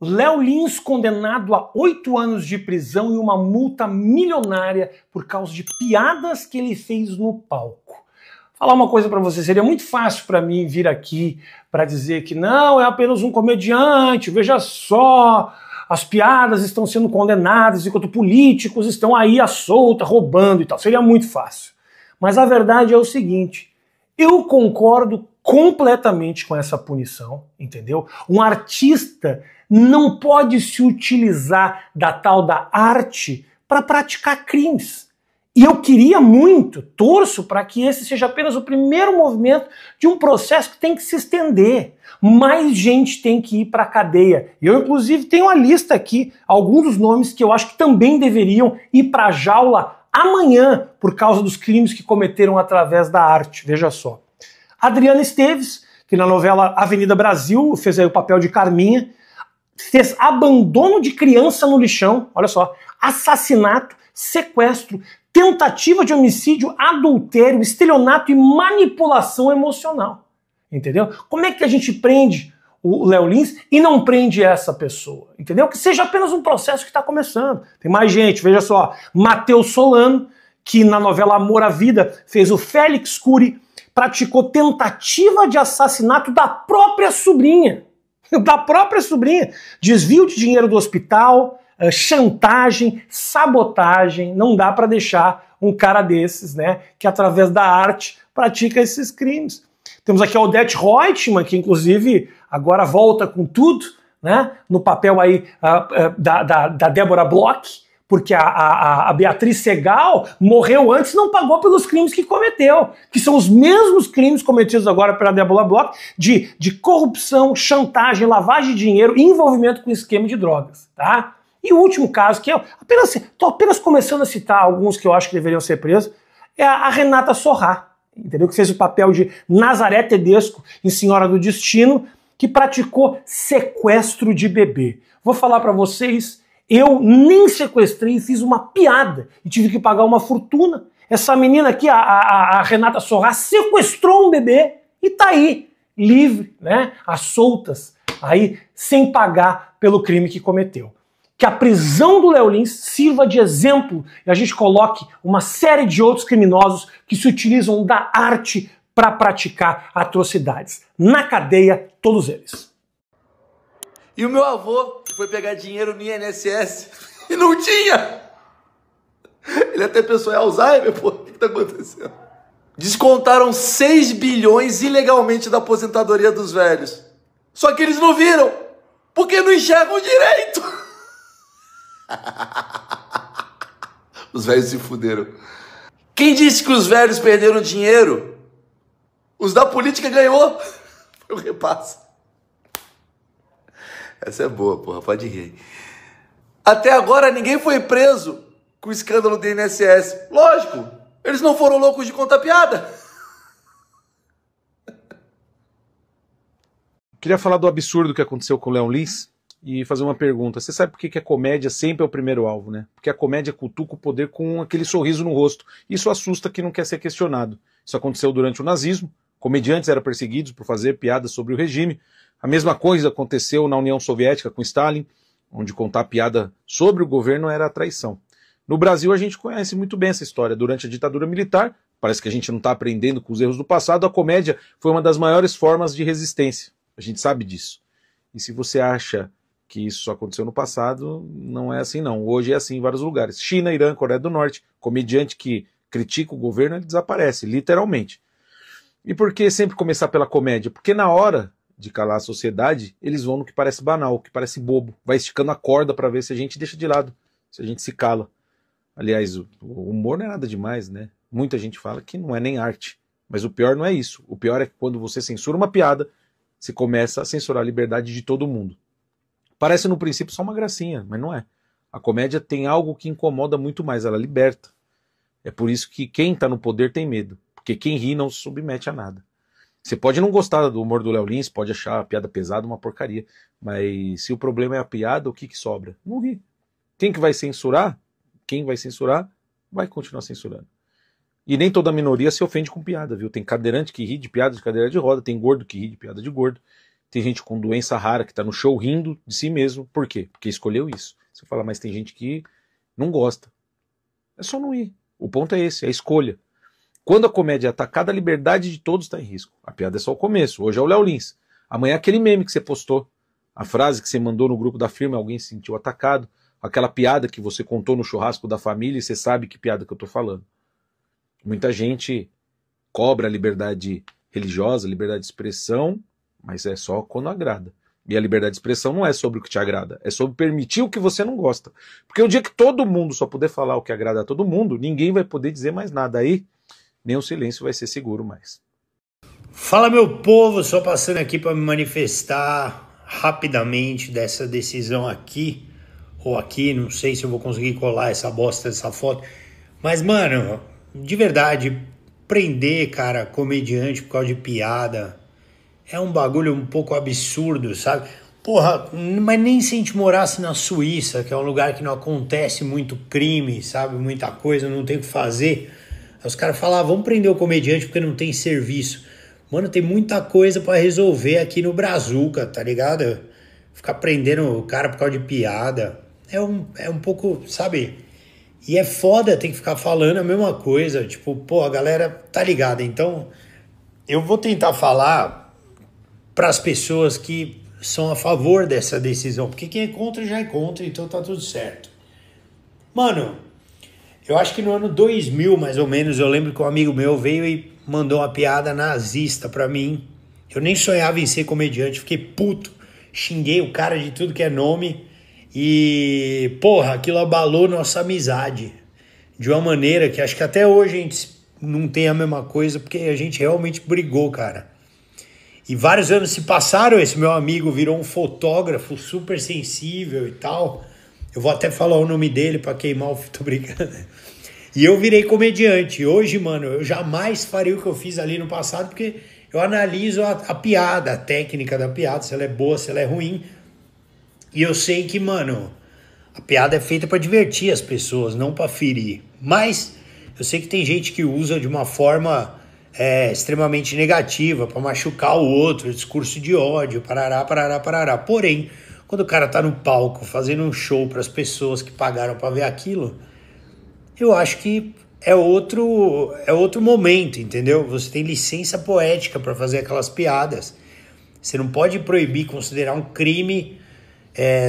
Léo Lins condenado a 8 anos de prisão e uma multa milionária por causa de piadas que ele fez no palco. Falar uma coisa pra você, seria muito fácil pra mim vir aqui pra dizer que não, é apenas um comediante, veja só, as piadas estão sendo condenadas enquanto políticos estão aí à solta, roubando e tal. Seria muito fácil. Mas a verdade é o seguinte, eu concordo completamente com essa punição, entendeu? Um artista não pode se utilizar da tal da arte para praticar crimes. E eu queria muito, torço para que esse seja apenas o primeiro movimento de um processo que tem que se estender. Mais gente tem que ir para a cadeia. Eu, inclusive, tenho uma lista aqui, alguns dos nomes que eu acho que também deveriam ir para a jaula amanhã por causa dos crimes que cometeram através da arte. Veja só. Adriana Esteves, que na novela Avenida Brasil fez aí o papel de Carminha, fez abandono de criança no lixão, olha só, assassinato, sequestro, tentativa de homicídio, adultério, estelionato e manipulação emocional. Entendeu? Como é que a gente prende o Léo Lins e não prende essa pessoa? Entendeu? Que seja apenas um processo que está começando. Tem mais gente, veja só, Matheus Solano, que na novela Amor à Vida fez o Félix Cury, praticou tentativa de assassinato da própria sobrinha. Da própria sobrinha. Desvio de dinheiro do hospital, chantagem, sabotagem. Não dá para deixar um cara desses, né, que através da arte pratica esses crimes. Temos aqui a Odete Roitman, que inclusive agora volta com tudo, né, no papel aí da Débora Bloch, porque a Beatriz Segal morreu antes e não pagou pelos crimes que cometeu, que são os mesmos crimes cometidos agora pela Débora Bloch, de corrupção, chantagem, lavagem de dinheiro e envolvimento com esquema de drogas, tá? E o último caso, que eu tô apenas começando a citar alguns que eu acho que deveriam ser presos, é a Renata Sorrah, entendeu? Que fez o papel de Nazaré Tedesco em Senhora do Destino, que praticou sequestro de bebê. Vou falar pra vocês, eu nem sequestrei, fiz uma piada e tive que pagar uma fortuna. Essa menina aqui, a Renata Sorrah, sequestrou um bebê e tá aí, livre, né? Às soltas, aí, sem pagar pelo crime que cometeu. Que a prisão do Léo Lins sirva de exemplo e a gente coloque uma série de outros criminosos que se utilizam da arte para praticar atrocidades. Na cadeia, todos eles. E o meu avô foi pegar dinheiro no INSS e não tinha. Ele até pensou em Alzheimer, pô, o que tá acontecendo? Descontaram 6 bilhões ilegalmente da aposentadoria dos velhos. Só que eles não viram, porque não enxergam direito. Os velhos se fuderam. Quem disse que os velhos perderam dinheiro? Os da política ganhou. Foi o repasse. Essa é boa, porra, pode rir. Até agora ninguém foi preso com o escândalo do INSS. Lógico, eles não foram loucos de contar piada. Queria falar do absurdo que aconteceu com o Léo Lins e fazer uma pergunta. Você sabe por que a comédia sempre é o primeiro alvo, né? Porque a comédia cutuca o poder com aquele sorriso no rosto. Isso assusta quem não quer ser questionado. Isso aconteceu durante o nazismo. Comediantes eram perseguidos por fazer piadas sobre o regime. A mesma coisa aconteceu na União Soviética com Stalin, onde contar piada sobre o governo era traição. No Brasil a gente conhece muito bem essa história. Durante a ditadura militar, parece que a gente não está aprendendo com os erros do passado, a comédia foi uma das maiores formas de resistência. A gente sabe disso. E se você acha que isso só aconteceu no passado, não é assim não. Hoje é assim em vários lugares. China, Irã, Coreia do Norte, comediante que critica o governo, ele desaparece, literalmente. E por que sempre começar pela comédia? Porque na hora de calar a sociedade, eles vão no que parece banal, que parece bobo. Vai esticando a corda para ver se a gente deixa de lado, se a gente se cala. Aliás, o humor não é nada demais, né? Muita gente fala que não é nem arte. Mas o pior não é isso. O pior é que quando você censura uma piada, você começa a censurar a liberdade de todo mundo. Parece no princípio só uma gracinha, mas não é. A comédia tem algo que incomoda muito mais, ela liberta. É por isso que quem está no poder tem medo. Porque quem ri não se submete a nada. Você pode não gostar do humor do Léo Lins, pode achar a piada pesada uma porcaria, mas se o problema é a piada, o que sobra? Não ri. Quem que vai censurar? Quem vai censurar vai continuar censurando. E nem toda minoria se ofende com piada, viu? Tem cadeirante que ri de piada de cadeira de roda, tem gordo que ri de piada de gordo, tem gente com doença rara que está no show rindo de si mesmo. Por quê? Porque escolheu isso. Você fala, mas tem gente que não gosta. É só não ir. O ponto é esse, é a escolha. Quando a comédia é atacada, a liberdade de todos está em risco. A piada é só o começo. Hoje é o Léo Lins. Amanhã é aquele meme que você postou. A frase que você mandou no grupo da firma, alguém se sentiu atacado. Aquela piada que você contou no churrasco da família e você sabe que piada que eu estou falando. Muita gente cobra a liberdade religiosa, liberdade de expressão, mas é só quando agrada. E a liberdade de expressão não é sobre o que te agrada, é sobre permitir o que você não gosta. Porque o dia que todo mundo só puder falar o que agrada a todo mundo, ninguém vai poder dizer mais nada. Aí, nem o silêncio vai ser seguro mais. Fala, meu povo, só passando aqui para me manifestar rapidamente dessa decisão aqui, ou aqui, não sei se eu vou conseguir colar essa bosta dessa foto. Mas, mano, de verdade, prender, cara, comediante por causa de piada é um bagulho um pouco absurdo, sabe? Porra, mas nem se a gente morasse na Suíça, que é um lugar que não acontece muito crime, sabe? Muita coisa, não tem o que fazer. Aí os caras falam, vamos prender o comediante porque não tem serviço. Mano, tem muita coisa pra resolver aqui no Brazuca, tá ligado? Ficar prendendo o cara por causa de piada é um pouco, sabe? E é foda ter que ficar falando a mesma coisa. Tipo, pô, a galera tá ligada. Então, eu vou tentar falar para as pessoas que são a favor dessa decisão. Porque quem é contra já é contra, então tá tudo certo. Mano, eu acho que no ano 2000, mais ou menos, eu lembro que um amigo meu veio e mandou uma piada nazista pra mim. Eu nem sonhava em ser comediante, fiquei puto. Xinguei o cara de tudo que é nome. E, porra, aquilo abalou nossa amizade. De uma maneira que acho que até hoje a gente não tem a mesma coisa, porque a gente realmente brigou, cara. E vários anos se passaram, esse meu amigo virou um fotógrafo super sensível e tal. Eu vou até falar o nome dele pra queimar o... Tô brincando. E eu virei comediante. Hoje, mano, eu jamais faria o que eu fiz ali no passado, porque eu analiso a piada, a técnica da piada, se ela é boa, se ela é ruim. E eu sei que, mano, a piada é feita pra divertir as pessoas, não pra ferir. Mas eu sei que tem gente que usa de uma forma extremamente negativa, pra machucar o outro, discurso de ódio, parará, parará, parará. Porém, quando o cara tá no palco fazendo um show pras pessoas que pagaram pra ver aquilo, eu acho que é outro momento, entendeu? Você tem licença poética pra fazer aquelas piadas. Você não pode proibir, considerar um crime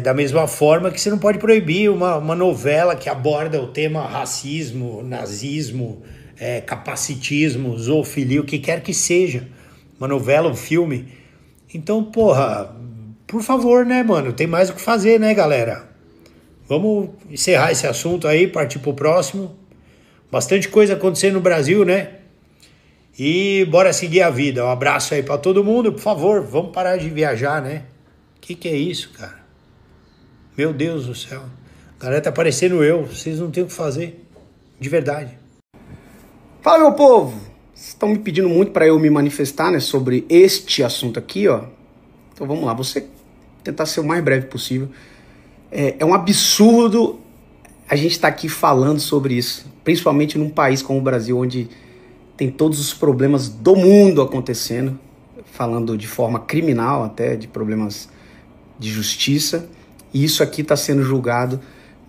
da mesma forma que você não pode proibir uma novela que aborda o tema racismo, nazismo, capacitismo, zoofilia, o que quer que seja. Uma novela, um filme. Então, porra, por favor, né, mano? Tem mais o que fazer, né, galera? Vamos encerrar esse assunto aí, partir pro próximo. Bastante coisa acontecendo no Brasil, né? E bora seguir a vida. Um abraço aí pra todo mundo. Por favor, vamos parar de viajar, né? Que é isso, cara? Meu Deus do céu. A galera tá parecendo eu. Vocês não têm o que fazer. De verdade. Fala, meu povo. Vocês estão me pedindo muito pra eu me manifestar, né? Sobre este assunto aqui, ó. Então vamos lá. Você tentar ser o mais breve possível. É um absurdo a gente estar aqui falando sobre isso. Principalmente num país como o Brasil, onde tem todos os problemas do mundo acontecendo. Falando de forma criminal até, de problemas de justiça. E isso aqui está sendo julgado,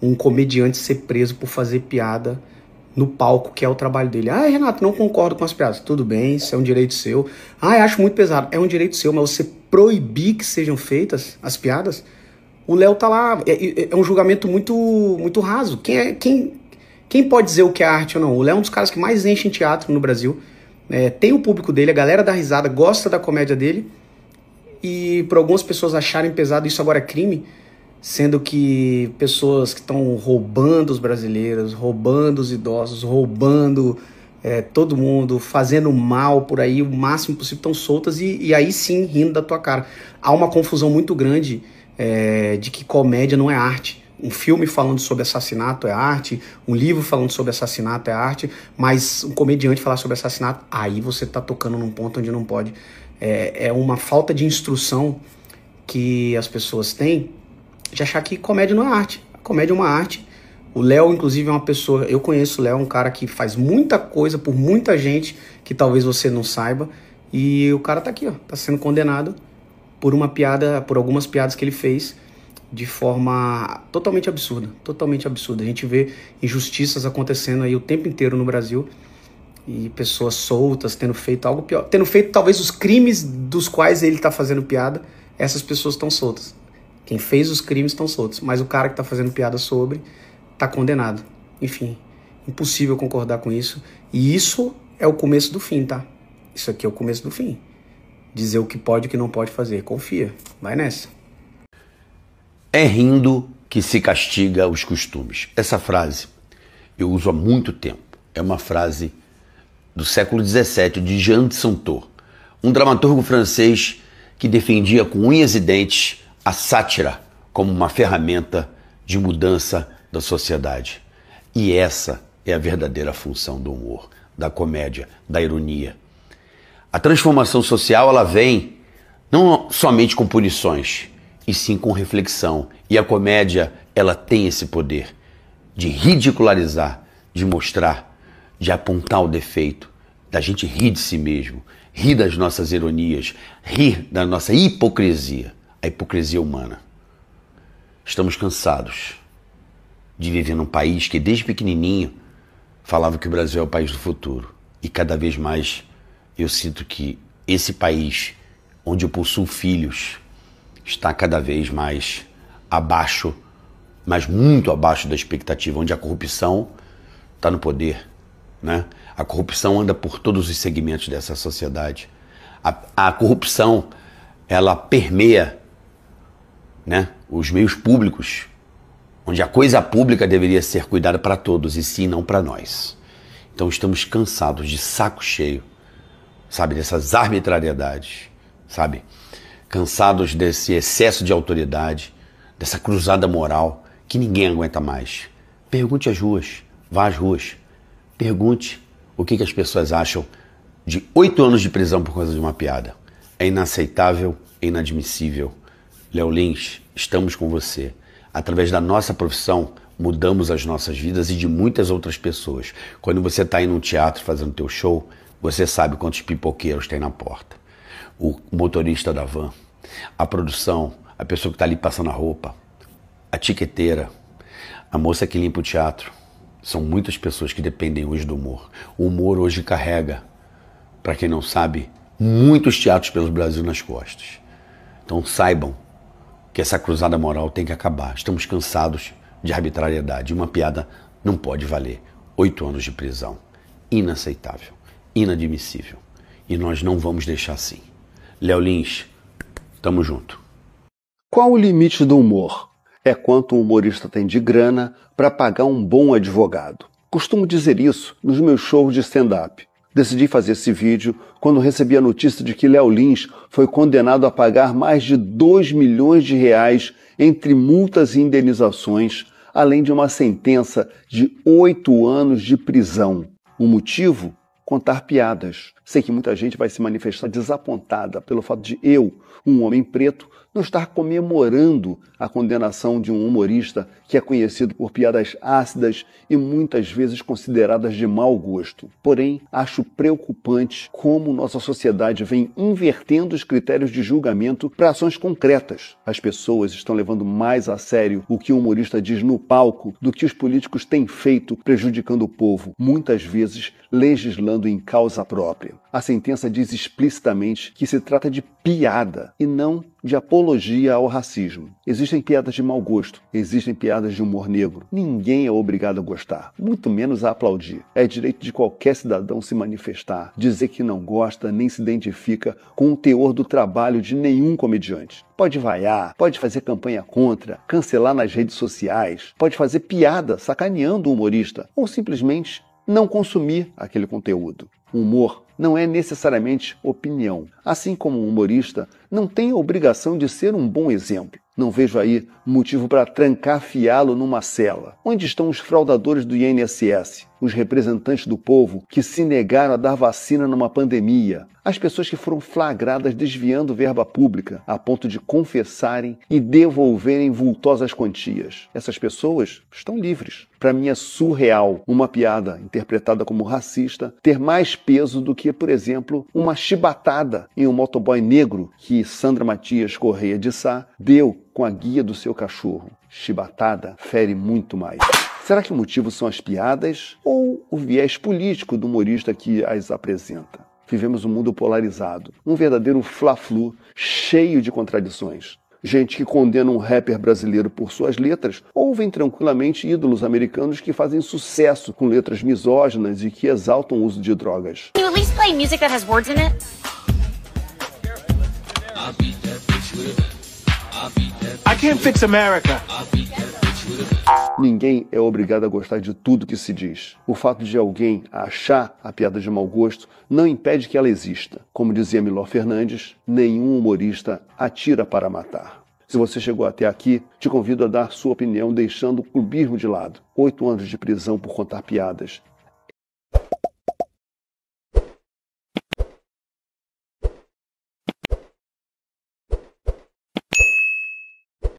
um comediante ser preso por fazer piada no palco, que é o trabalho dele. Ah, Renato, não concordo com as piadas. Tudo bem, isso é um direito seu. Ah, eu acho muito pesado. É um direito seu, mas você proibir que sejam feitas as piadas, o Léo tá lá. É um julgamento muito raso. Quem pode dizer o que é arte ou não? O Léo é um dos caras que mais enche em teatro no Brasil. Tem o público dele, a galera dá risada, gosta da comédia dele. E por algumas pessoas acharem pesado, isso agora é crime, sendo que pessoas que estão roubando os brasileiros, roubando os idosos, roubando todo mundo, fazendo mal por aí, o máximo possível, estão soltas e aí sim rindo da tua cara. Há uma confusão muito grande de que comédia não é arte. Um filme falando sobre assassinato é arte, um livro falando sobre assassinato é arte, mas um comediante falar sobre assassinato, aí você tá tocando num ponto onde não pode. É uma falta de instrução que as pessoas têm de achar que comédia não é arte. A comédia é uma arte. O Léo, inclusive, é uma pessoa... Eu conheço o Léo, um cara que faz muita coisa por muita gente que talvez você não saiba. E o cara tá aqui, ó. Tá sendo condenado por algumas piadas que ele fez de forma totalmente absurda, totalmente absurda. A gente vê injustiças acontecendo aí o tempo inteiro no Brasil e pessoas soltas tendo feito algo pior, tendo feito talvez os crimes dos quais ele está fazendo piada. Essas pessoas estão soltas. Quem fez os crimes estão soltos, mas o cara que está fazendo piada sobre está condenado. Enfim, impossível concordar com isso. E isso é o começo do fim, tá? Isso aqui é o começo do fim. Dizer o que pode e o que não pode fazer. Confia, vai nessa. É rindo que se castiga os costumes. Essa frase eu uso há muito tempo. É uma frase do século XVII, de Jean de Saintot, um dramaturgo francês que defendia com unhas e dentes a sátira como uma ferramenta de mudança da sociedade. E essa é a verdadeira função do humor, da comédia, da ironia. A transformação social, ela vem não somente com punições, e sim com reflexão. E a comédia, ela tem esse poder de ridicularizar, de mostrar, de apontar o defeito, da gente rir de si mesmo, rir das nossas ironias, rir da nossa hipocrisia, a hipocrisia humana. Estamos cansados de viver num país que desde pequenininho falava que o Brasil é o país do futuro. E cada vez mais eu sinto que esse país, onde eu possuo filhos, está cada vez mais abaixo, mas muito abaixo da expectativa, onde a corrupção está no poder, né? A corrupção anda por todos os segmentos dessa sociedade. A corrupção, ela permeia, né, os meios públicos, onde a coisa pública deveria ser cuidada para todos, e sim não para nós. Então estamos cansados, de saco cheio, sabe, dessas arbitrariedades, sabe? Cansados desse excesso de autoridade, dessa cruzada moral que ninguém aguenta mais. Pergunte às ruas, vá às ruas, pergunte o que as pessoas acham de 8 anos de prisão por causa de uma piada. É inaceitável, é inadmissível. Léo Lins, estamos com você. Através da nossa profissão, mudamos as nossas vidas e de muitas outras pessoas. Quando você está aí num teatro fazendo teu show, você sabe quantos pipoqueiros tem na porta. O motorista da van, a produção, a pessoa que está ali passando a roupa, a tiqueteira, a moça que limpa o teatro. São muitas pessoas que dependem hoje do humor. O humor hoje carrega, para quem não sabe, muitos teatros pelo Brasil nas costas. Então saibam que essa cruzada moral tem que acabar. Estamos cansados de arbitrariedade. Uma piada não pode valer 8 anos de prisão. Inaceitável, inadmissível. E nós não vamos deixar assim. Léo Lins, tamo junto. Qual o limite do humor? É quanto um humorista tem de grana para pagar um bom advogado. Costumo dizer isso nos meus shows de stand-up. Decidi fazer esse vídeo quando recebi a notícia de que Léo Lins foi condenado a pagar mais de 2 milhões de reais entre multas e indenizações, além de uma sentença de 8 anos de prisão. O motivo? Contar piadas. Sei que muita gente vai se manifestar desapontada pelo fato de eu, um homem preto, não estar comemorando a condenação de um humorista que é conhecido por piadas ácidas e muitas vezes consideradas de mau gosto. Porém, acho preocupante como nossa sociedade vem invertendo os critérios de julgamento para ações concretas. As pessoas estão levando mais a sério o que o humorista diz no palco do que os políticos têm feito prejudicando o povo, muitas vezes legislando em causa própria. A sentença diz explicitamente que se trata de piada e não de apologia ao racismo. Existem piadas de mau gosto, existem piadas de humor negro. Ninguém é obrigado a gostar, muito menos a aplaudir. É direito de qualquer cidadão se manifestar, dizer que não gosta nem se identifica com o teor do trabalho de nenhum comediante. Pode vaiar, pode fazer campanha contra, cancelar nas redes sociais, pode fazer piada sacaneando o humorista ou simplesmente não consumir aquele conteúdo. O humor não é necessariamente opinião. Assim como um humorista não tem a obrigação de ser um bom exemplo. Não vejo aí motivo para trancafiá-lo numa cela. Onde estão os fraudadores do INSS? os representantes do povo que se negaram a dar vacina numa pandemia, as pessoas que foram flagradas desviando verba pública a ponto de confessarem e devolverem vultosas quantias. Essas pessoas estão livres. Para mim é surreal uma piada interpretada como racista ter mais peso do que, por exemplo, uma chibatada em um motoboy negro que Sandra Matias Correia de Sá deu com a guia do seu cachorro. Chibatada fere muito mais. Será que o motivo são as piadas ou o viés político do humorista que as apresenta? Vivemos um mundo polarizado, um verdadeiro fla-flu cheio de contradições. Gente que condena um rapper brasileiro por suas letras, ouvem tranquilamente ídolos americanos que fazem sucesso com letras misóginas e que exaltam o uso de drogas. Can you at least play music that has words in it? I can't fix America. Ninguém é obrigado a gostar de tudo que se diz. O fato de alguém achar a piada de mau gosto não impede que ela exista. Como dizia Milor Fernandes, nenhum humorista atira para matar. Se você chegou até aqui, te convido a dar sua opinião deixando o clubismo de lado. 8 anos de prisão por contar piadas